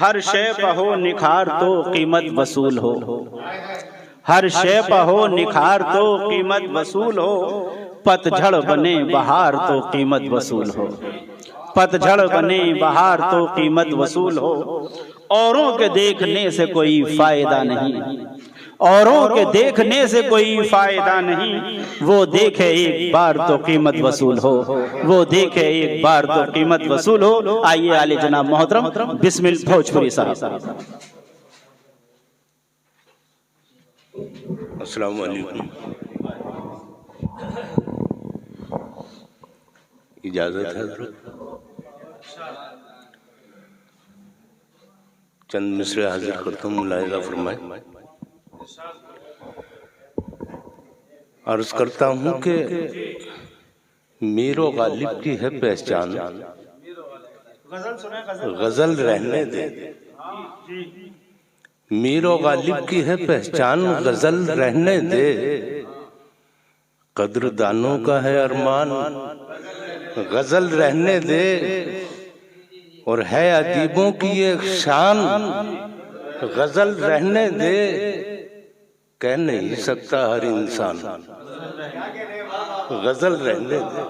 हर शय पर हो निखार तो कीमत वसूल हो। हर शय पर हो निखार तो कीमत वसूल हो। पतझड़ बने बहार तो कीमत वसूल हो। पतझड़ बने बहार तो कीमत वसूल हो। औरों के देखने से कोई फायदा नहीं। औरों के देखने से कोई फायदा नहीं। वो देखे एक बार तो कीमत वसूल हो। वो देखे एक बार तो कीमत वसूल हो। आइए आले जनाब मोहतरम बिस्मिल भोजपुरी साहब। अस्सलाम वालेकुम। इजाजत है हज़रत? चंद मिसरे हाजिर करता हूँ, मुलाहिज़ा फरमाए। अर्ज करता हूँ कि मीरो गालिब की है पहचान, गजल रहने दे। मीरो गालिब की है पहचान, गजल रहने दे। कद्रदानों का है अरमान, गजल रहने दे। और है अदीबों की एक शान, गजल रहने दे। कह नहीं सकता हर इंसान, गजल रहने दे।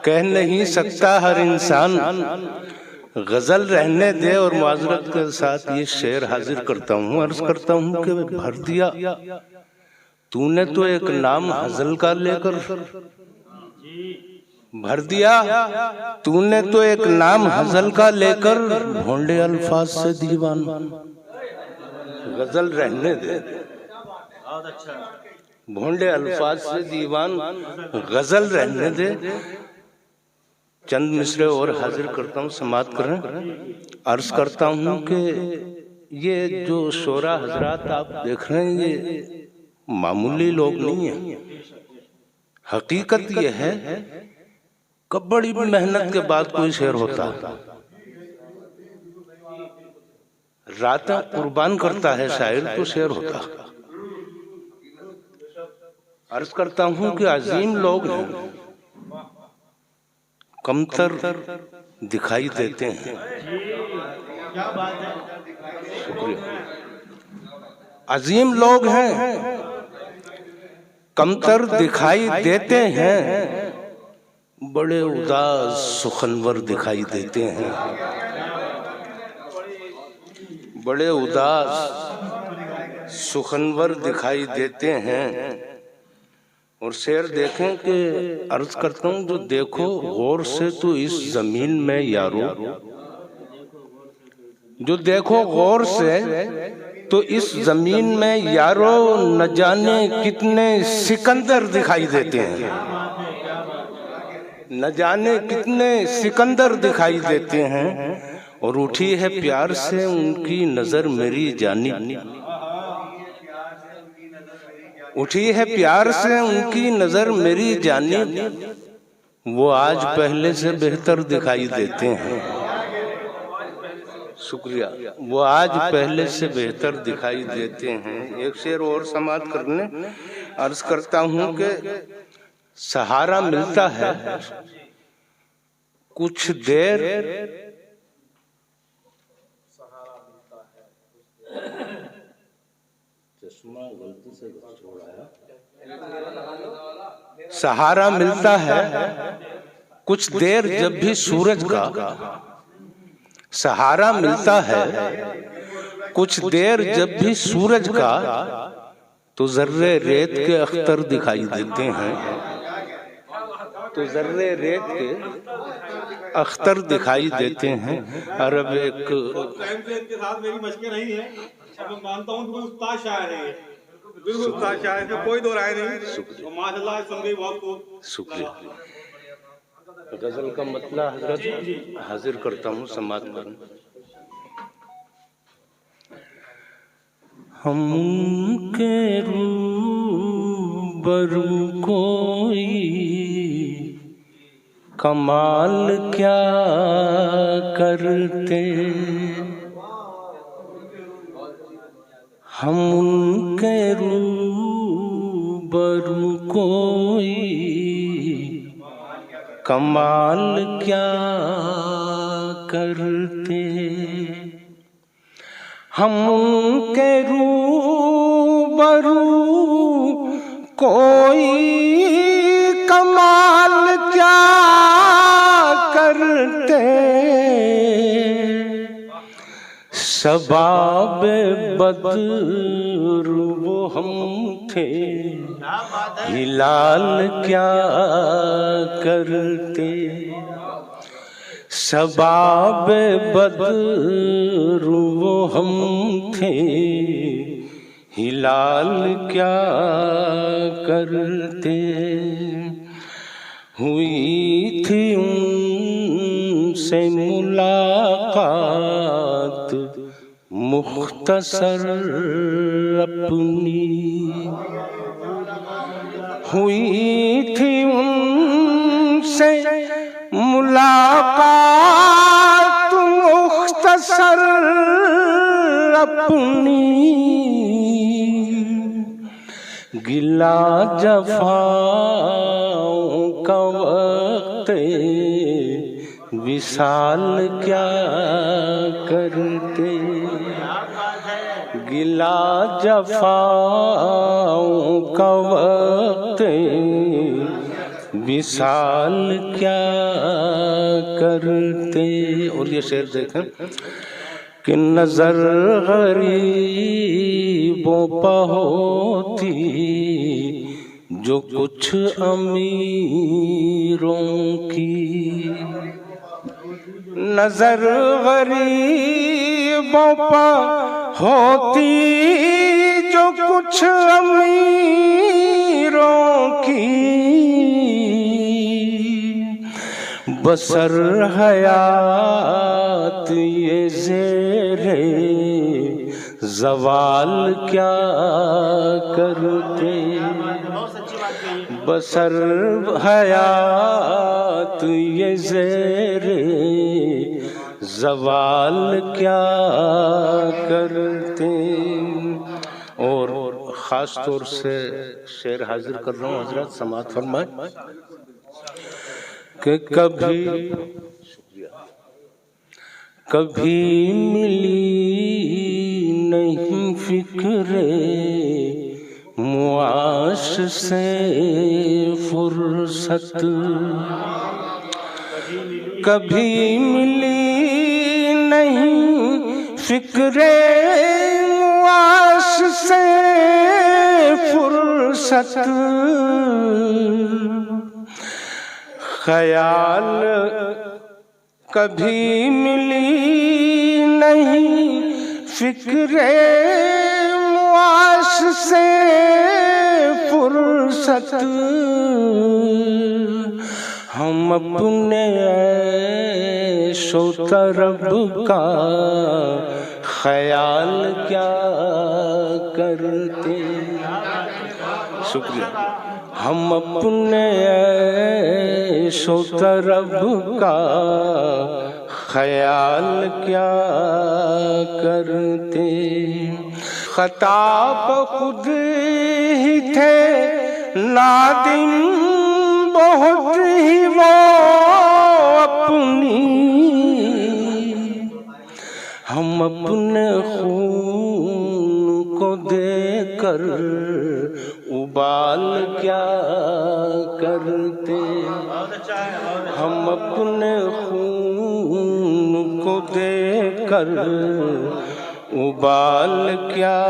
कह नहीं सकता हर इंसान, गजल रहने दे। और माजरत के साथ ये शेर हाजिर करता हूँ, अर्ज करता हूँ कि भर दिया तूने तो एक नाम हजल का लेकर। भर दिया तूने तो एक नाम हजल का लेकर, भोंडे अल्फाज से दीवान। गजल रहने दे, भोंडे अल्फाज से दीवान, गजल रहने दे। चंद मिसरे और हाजिर करता हूँ, समात करें। अर्ज करता हूँ कि ये जो शोरा हजरात आप देख रहे हैं, ये मामूली लोग नहीं है। हकीकत ये है कि बड़ी मेहनत के बाद कोई शेर होता है। रातें कुर्बान करता है शायर तो शेर होता। अर्ज करता हूँ कि अजीम लोग हैं, कमतर दिखाई देते हैं। शुक्रिया। अजीम लोग हैं, कमतर दिखाई देते हैं। बड़े उदास सुखनवर दिखाई देते हैं। बड़े उदास सुखनवर दिखाई देते हैं। और शेर देखें कि अर्ज करता हूँ, जो देखो गौर से तो इस जमीन में यारो। जो देखो गौर से तो इस जमीन में यारो, न जाने कितने सिकंदर दिखाई देते हैं। न जाने कितने सिकंदर दिखाई देते हैं। और उठी है प्यार से उनकी नजर मेरी जानिब। उठी है प्यार से उनकी नजर मेरी जानिब। वो आज पहले से बेहतर दिखाई देते हैं। शुक्रिया। वो आज पहले से बेहतर दिखाई देते हैं। एक शेर और समाप्त करने अर्ज करता हूँ कि सहारा मिलता है कुछ देर, सहारा मिलता है कुछ देर जब भी सूरज का। सहारा मिलता है कुछ देर जब भी सूरज का, तो जर्रे रेत के अख्तर दिखाई देते हैं। तो जर्रे रेत के अख्तर दिखाई देते हैं। और अब एक के साथ मेरी मशकें नहीं है, मैं मानता हूँ कि उस्ताद शायर है, बिल्कुल उस्ताद शायर है, कोई दो राय नहीं। माशाल्लाह सुन गई बहुत खूब। शुक्रिया। गजल का मतलब हजरत हाजिर करता हूँ, समात करूँ। हम उनके रूबरू कोई कमाल क्या करते। हम उनके रूबरू कोई कमाल क्या करते, हम उनके रूबरू कोई कमाल क्या करते, शबाब बद्र वो हम थे, हिलाल क्या करते, शबाब बद्र वो हम थे, हिलाल क्या करते। हुई थी उनसे मुलाकात मुख्तसर अपनी, हुई थी उनसे मुलाकात मुख्तसर अपनी, गिला जफाओं का वक्त विसाल क्या करते, गिला जफाओं का वक्त विसाल क्या करते। और ये शेर देखें कि नजर गरीबों पर होती जो कुछ अमीरों की, नजर गरीबों पर होती जो कुछ अमीरों की, बसर हयात ये ज़ेरे ज़वाल क्या करते, बसर हयात ये ज़ेरे ज़वाल क्या करते। और ख़ास तौर से शेर हाजिर कर रहा हूँ, हजरत समाअत फरमाए कि कभी मिली नहीं फिक्रे मुआश से फुर्सत, कभी मिली नहीं फिक्रे मुआश से फुर्सत, ख्याल कभी मिली नहीं फिक्रे मुआश से फुर्सत, हम अपने ऐशो तरब का ख्याल क्या करते। शुक्रिया। हम अपने ऐशो तरब का ख्याल क्या करते। खताब खुद ही थे नादिम बहुत ही वो अपनी, हम अपने खून को देकर उबाल क्या करते। हम अपने खून को देकर उबाल क्या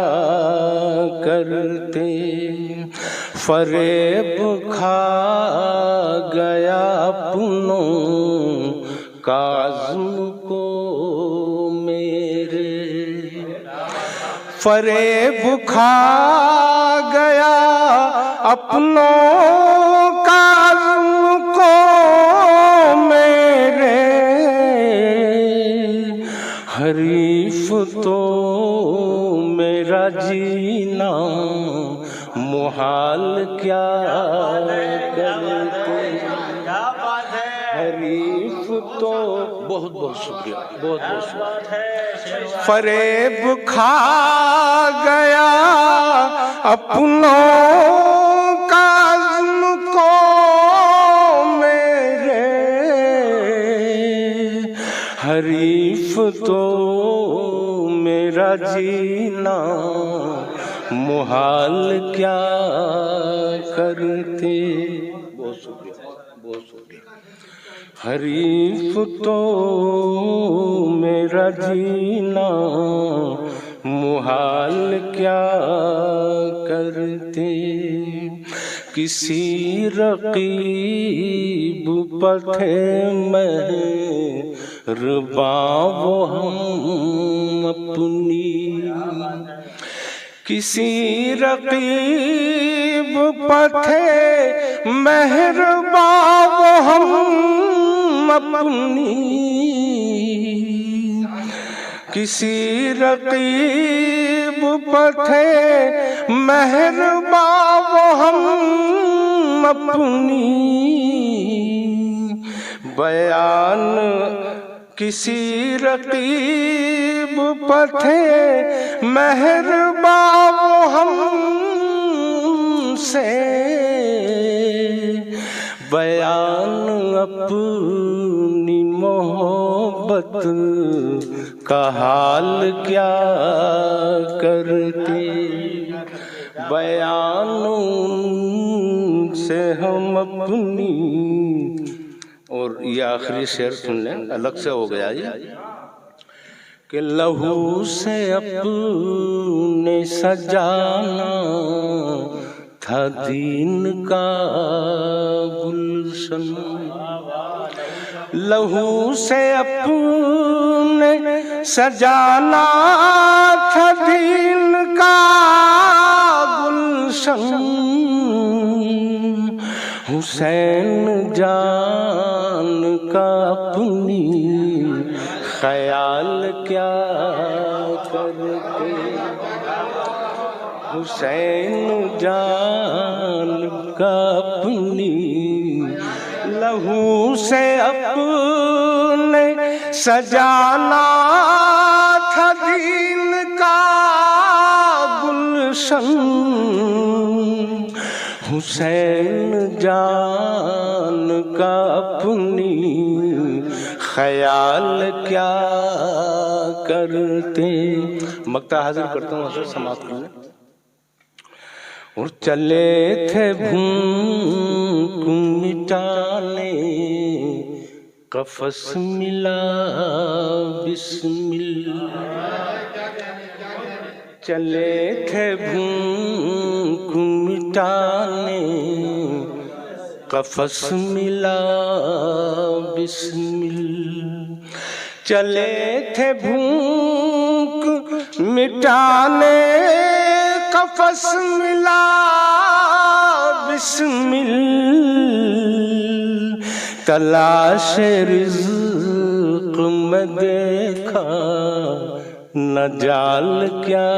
करते। फरेब खा गया अपनों का अज़्म को मेरे, फरेब खा गया अपनों का अज़्म को मेरे। हरीफ तो मेरा जीना मुहाल क्या करते। हरीफ तो बहुत बहुत शुक्रिया, बहुत बहुत शुक्रिया। फरेब खा गया अपनों का अज़्म को मेरे। हरीफ तो मेरा जीना मुहाल क्या करते। बहुत शुक्रिया, बहुत शुक्रिया। हरीफ तो मेरा जीना मुहाल क्या करते। किसी रकीब पथे मेहरबां वो हम अपनी। किसी रकीब पथे मेहरबां वो हम अपनी। किसी रकीब पथे मेहरबां वो हम अपनी। बयान किसी रकीब पथे मेहरबां वो हमसे। बयान अपनी मोहब्बत का हाल क्या करते। बयान से हम अपनी। और ये आखिरी शेर सुन लें, अलग से हो गया ये कि लहू से अपने सजाना था दीन का गुलशन। लहू से अपने सजाना था दीन का गुलशन। हुसैन जान का अपनी ख्याल क्या करते। हुसैन जान का अपनी लहू से अपने सजाना था दीन का गुलशन। हुसैन जान का अपनी ख्याल क्या करते। मक्ता हाजिर करता हूँ, हजरत समाप्त कर लें। और चले थे भूख मिटाने कफस मिला बिस्मिल्लाह। चले थे भूख मिटाने कफस मिला बिस्मिल्लाह। चले थे भूख मिटाने कफस मिला बिस्मिल्लाह। तलाश रिज़्क़ में देखा न जाल क्या